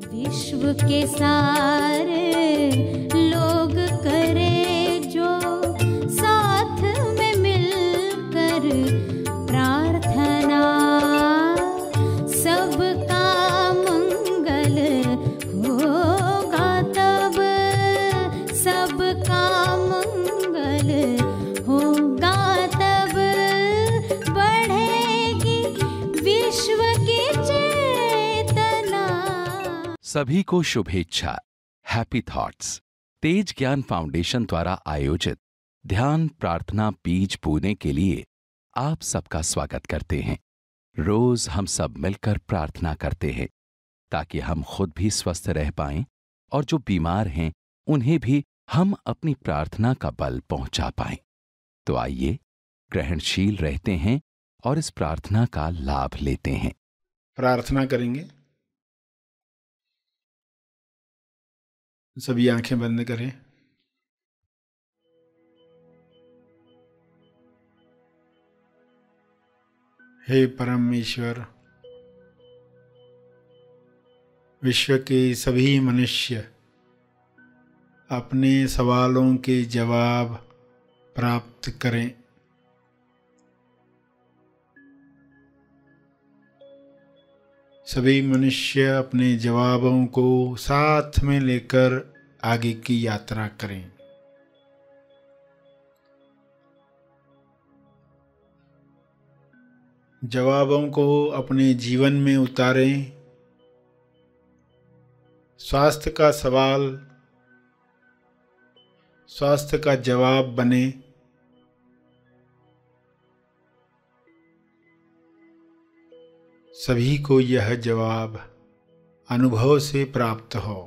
विश्व के सारे लोग करे जो साथ में मिलकर प्रार्थना, सबका मंगल होगा तब, सबका मंगल होगा तब, बढ़ेगी विश्व की चेतना। सभी को शुभेच्छा। हैप्पी थॉट्स तेज ज्ञान फाउंडेशन द्वारा आयोजित ध्यान प्रार्थना बीज बोने के लिए आप सबका स्वागत करते हैं। रोज हम सब मिलकर प्रार्थना करते हैं ताकि हम खुद भी स्वस्थ रह पाएं और जो बीमार हैं उन्हें भी हम अपनी प्रार्थना का बल पहुंचा पाएं। तो आइए ग्रहणशील रहते हैं और इस प्रार्थना का लाभ लेते हैं। प्रार्थना करेंगे। सभी आंखें बंद करें। हे परमेश्वर, विश्व के सभी मनुष्य अपने सवालों के जवाब प्राप्त करें। सभी मनुष्य अपने जवाबों को साथ में लेकर आगे की यात्रा करें। जवाबों को अपने जीवन में उतारें। स्वास्थ्य का सवाल स्वास्थ्य का जवाब बने। सभी को यह जवाब अनुभव से प्राप्त हो।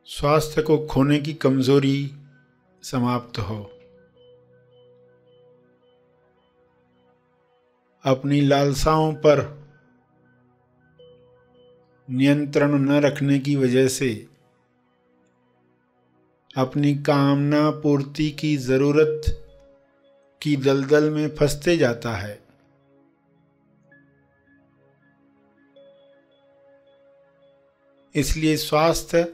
स्वास्थ्य को खोने की कमजोरी समाप्त हो। अपनी लालसाओं पर नियंत्रण न रखने की वजह से अपनी कामना पूर्ति की जरूरत की दलदल में फंसते जाता है। इसलिए स्वास्थ्य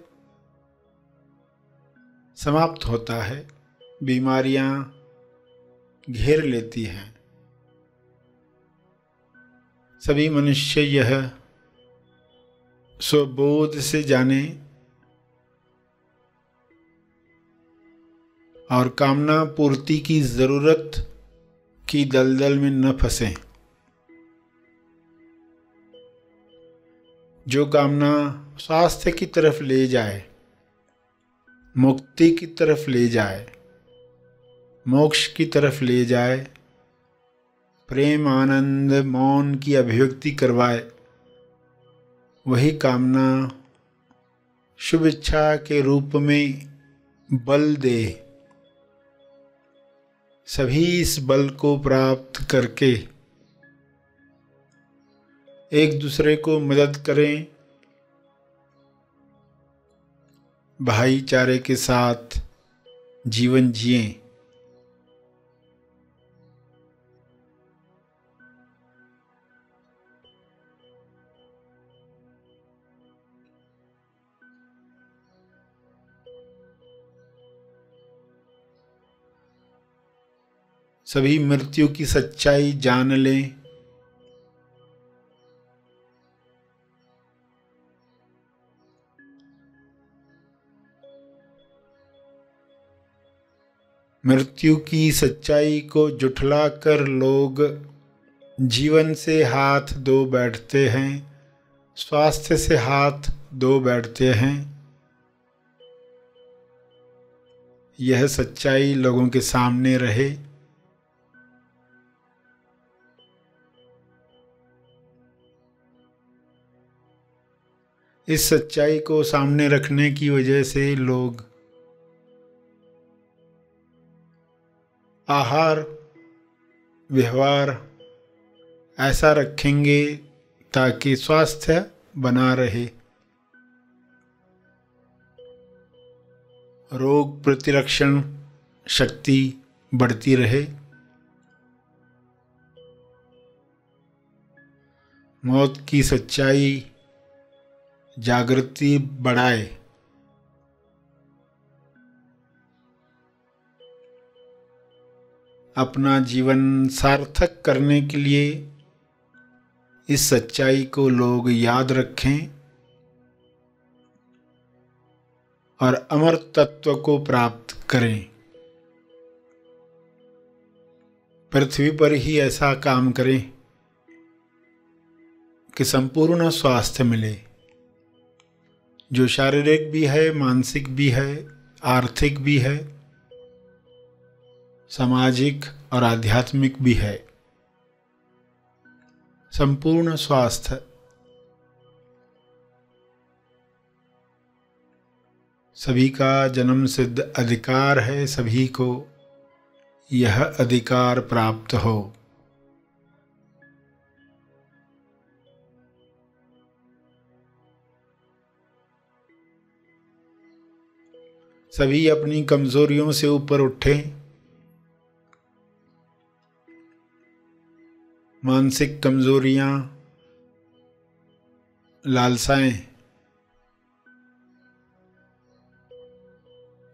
समाप्त होता है, बीमारियां घेर लेती हैं। सभी मनुष्य यह स्वबोध से जाने और कामना पूर्ति की जरूरत की दलदल में न फंसें। जो कामना स्वास्थ्य की तरफ ले जाए, मुक्ति की तरफ ले जाए, मोक्ष की तरफ ले जाए, प्रेम आनंद मौन की अभिव्यक्ति करवाए, वही कामना शुभ इच्छा के रूप में बल दे। सभी इस बल को प्राप्त करके एक दूसरे को मदद करें, भाईचारे के साथ जीवन जिएं। सभी मृत्यु की सच्चाई जान लें। मृत्यु की सच्चाई को जुठलाकर लोग जीवन से हाथ धो बैठते हैं, स्वास्थ्य से हाथ धो बैठते हैं। यह सच्चाई लोगों के सामने रहे। इस सच्चाई को सामने रखने की वजह से लोग आहार व्यवहार ऐसा रखेंगे ताकि स्वास्थ्य बना रहे, रोग प्रतिरक्षण शक्ति बढ़ती रहे। मौत की सच्चाई जागृति बढ़ाए। अपना जीवन सार्थक करने के लिए इस सच्चाई को लोग याद रखें और अमर तत्व को प्राप्त करें। पृथ्वी पर ही ऐसा काम करें कि संपूर्ण स्वास्थ्य मिले, जो शारीरिक भी है, मानसिक भी है, आर्थिक भी है, सामाजिक और आध्यात्मिक भी है। संपूर्ण स्वास्थ्य। सभी का जन्म सिद्ध अधिकार है, सभी को यह अधिकार प्राप्त हो। सभी अपनी कमजोरियों से ऊपर उठें। मानसिक कमजोरियां, लालसाएं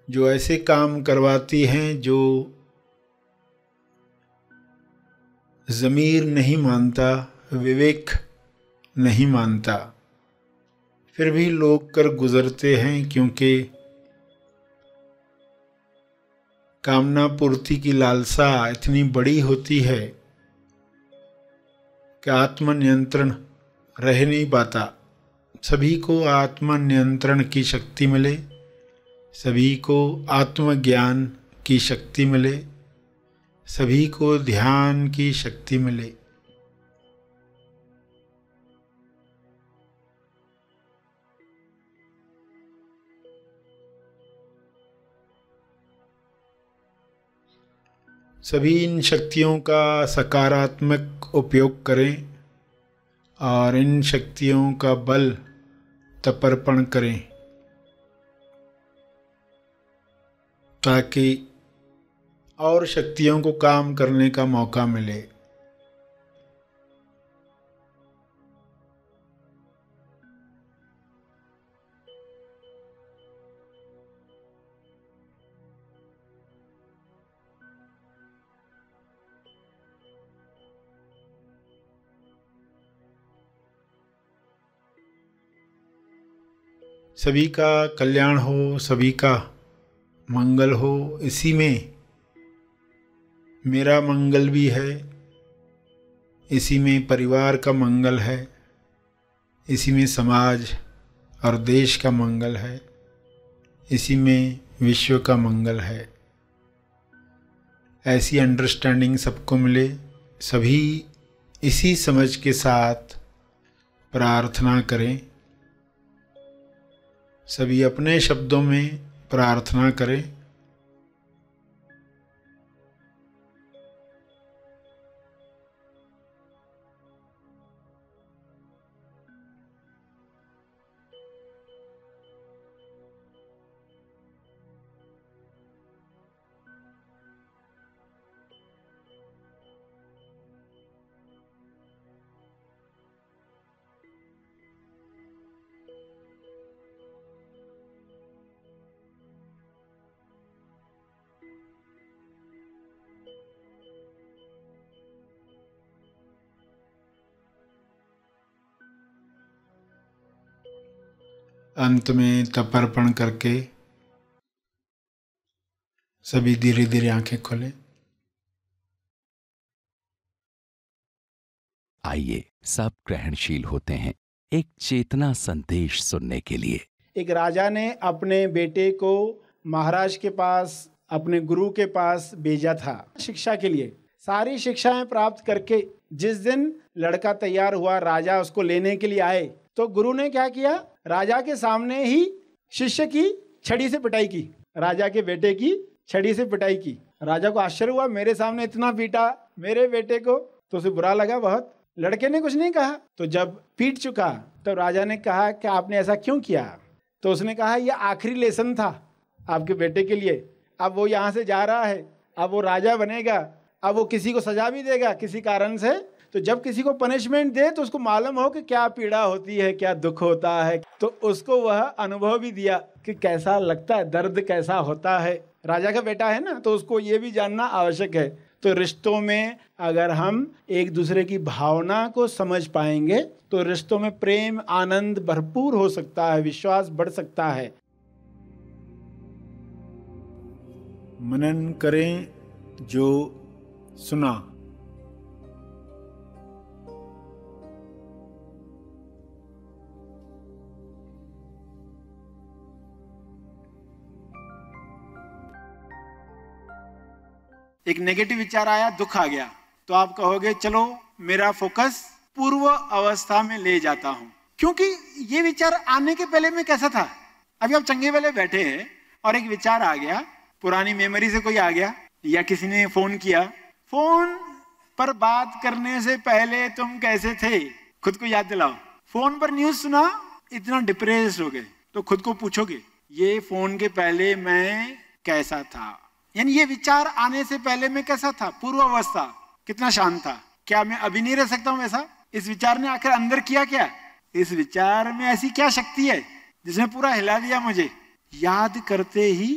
जो ऐसे काम करवाती हैं जो ज़मीर नहीं मानता, विवेक नहीं मानता, फिर भी लोग कर गुजरते हैं, क्योंकि कामना पूर्ति की लालसा इतनी बड़ी होती है कि आत्मनियंत्रण रह नहीं पाता। सभी को आत्मनियंत्रण की शक्ति मिले, सभी को आत्मज्ञान की शक्ति मिले, सभी को ध्यान की शक्ति मिले। सभी इन शक्तियों का सकारात्मक उपयोग करें और इन शक्तियों का बल तपर्पण करें, ताकि और शक्तियों को काम करने का मौका मिले। सभी का कल्याण हो, सभी का मंगल हो, इसी में मेरा मंगल भी है, इसी में परिवार का मंगल है, इसी में समाज और देश का मंगल है, इसी में विश्व का मंगल है। ऐसी अंडरस्टैंडिंग सबको मिले। सभी इसी समझ के साथ प्रार्थना करें। सभी अपने शब्दों में प्रार्थना करें। अंत में तपर्पण करके सभी धीरे धीरे आंखें खोलें। आइए सब ग्रहणशील होते हैं एक चेतना संदेश सुनने के लिए। एक राजा ने अपने बेटे को महाराज के पास, अपने गुरु के पास भेजा था शिक्षा के लिए। सारी शिक्षाएं प्राप्त करके जिस दिन लड़का तैयार हुआ, राजा उसको लेने के लिए आए, तो गुरु ने क्या किया, राजा के सामने ही शिष्य की छड़ी से पिटाई की, राजा के बेटे की छड़ी से पिटाई की। राजा को आश्चर्य हुआ, मेरे सामने इतना पीटा मेरे बेटे को, तो उसे बुरा लगा बहुत। लड़के ने कुछ नहीं कहा। तो जब पीट चुका तो राजा ने कहा कि आपने ऐसा क्यों किया? तो उसने कहा यह आखिरी लेसन था आपके बेटे के लिए। अब वो यहाँ से जा रहा है, अब वो राजा बनेगा, अब वो किसी को सजा भी देगा किसी कारण से, तो जब किसी को पनिशमेंट दे तो उसको मालूम हो कि क्या पीड़ा होती है, क्या दुख होता है, तो उसको वह अनुभव भी दिया कि कैसा लगता है, दर्द कैसा होता है। राजा का बेटा है ना, तो उसको ये भी जानना आवश्यक है। तो रिश्तों में अगर हम एक दूसरे की भावना को समझ पाएंगे तो रिश्तों में प्रेम आनंद भरपूर हो सकता है, विश्वास बढ़ सकता है। मनन करें जो सुना। एक नेगेटिव विचार आया, दुख आ गया, तो आप कहोगे चलो मेरा फोकस पूर्व अवस्था में ले जाता हूं, क्योंकि ये विचार आने के पहले में कैसा था। अभी आप चंगे वाले बैठे हैं और एक विचार आ गया, पुरानी मेमोरी से कोई आ गया या किसी ने फोन किया। फोन पर बात करने से पहले तुम कैसे थे, खुद को याद दिलाओ। फोन पर न्यूज सुना, इतना डिप्रेस्ड हो गए, तो खुद को पूछोगे ये फोन के पहले मैं कैसा था। यानी ये विचार आने से पहले मैं कैसा था, पूर्व अवस्था कितना शांत था। क्या मैं अभी नहीं रह सकता हूं वैसा? इस विचार ने आखिर अंदर किया क्या? इस विचार में ऐसी क्या शक्ति है जिसने पूरा हिला दिया मुझे? याद करते ही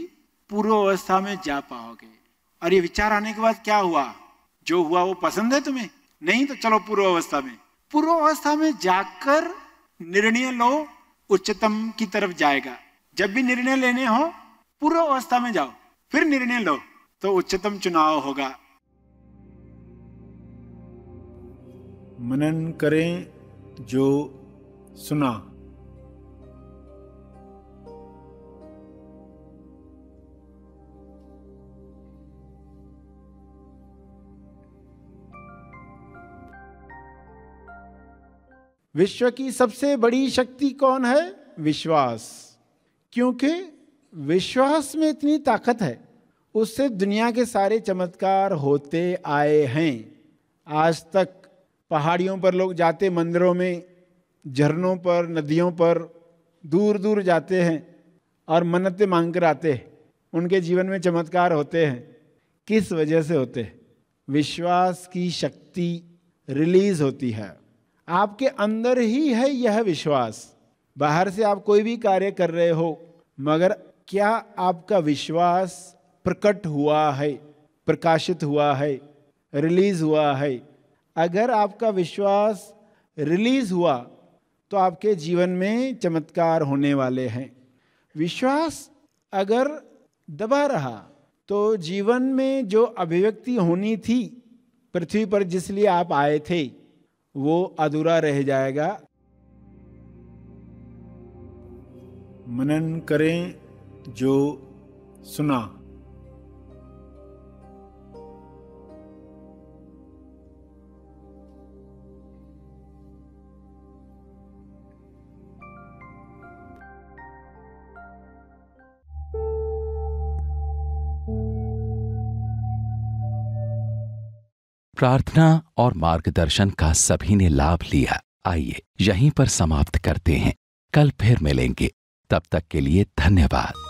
पूर्व अवस्था में जा पाओगे। और ये विचार आने के बाद क्या हुआ? जो हुआ वो पसंद है तुम्हें? नहीं तो चलो पूर्व अवस्था में। पूर्व अवस्था में जाकर निर्णय लो, उच्चतम की तरफ जाएगा। जब भी निर्णय लेने हो पूर्व अवस्था में जाओ, फिर निर्णय लो तो उच्चतम चुनाव होगा। मनन करें जो सुना। विश्व की सबसे बड़ी शक्ति कौन है? विश्वास। क्योंकि विश्वास में इतनी ताकत है, उससे दुनिया के सारे चमत्कार होते आए हैं। आज तक पहाड़ियों पर लोग जाते, मंदिरों में, झरनों पर, नदियों पर दूर दूर जाते हैं और मन्नतें मांग कर आते हैं। उनके जीवन में चमत्कार होते हैं। किस वजह से होते हैं? विश्वास की शक्ति रिलीज होती है। आपके अंदर ही है यह विश्वास। बाहर से आप कोई भी कार्य कर रहे हो, मगर क्या आपका विश्वास प्रकट हुआ है, प्रकाशित हुआ है, रिलीज हुआ है? अगर आपका विश्वास रिलीज हुआ तो आपके जीवन में चमत्कार होने वाले हैं। विश्वास अगर दबा रहा तो जीवन में जो अभिव्यक्ति होनी थी पृथ्वी पर, जिसलिए आप आए थे, वो अधूरा रह जाएगा। मनन करें जो सुना। प्रार्थना और मार्गदर्शन का सभी ने लाभ लिया। आइए यहीं पर समाप्त करते हैं। कल फिर मिलेंगे। तब तक के लिए धन्यवाद।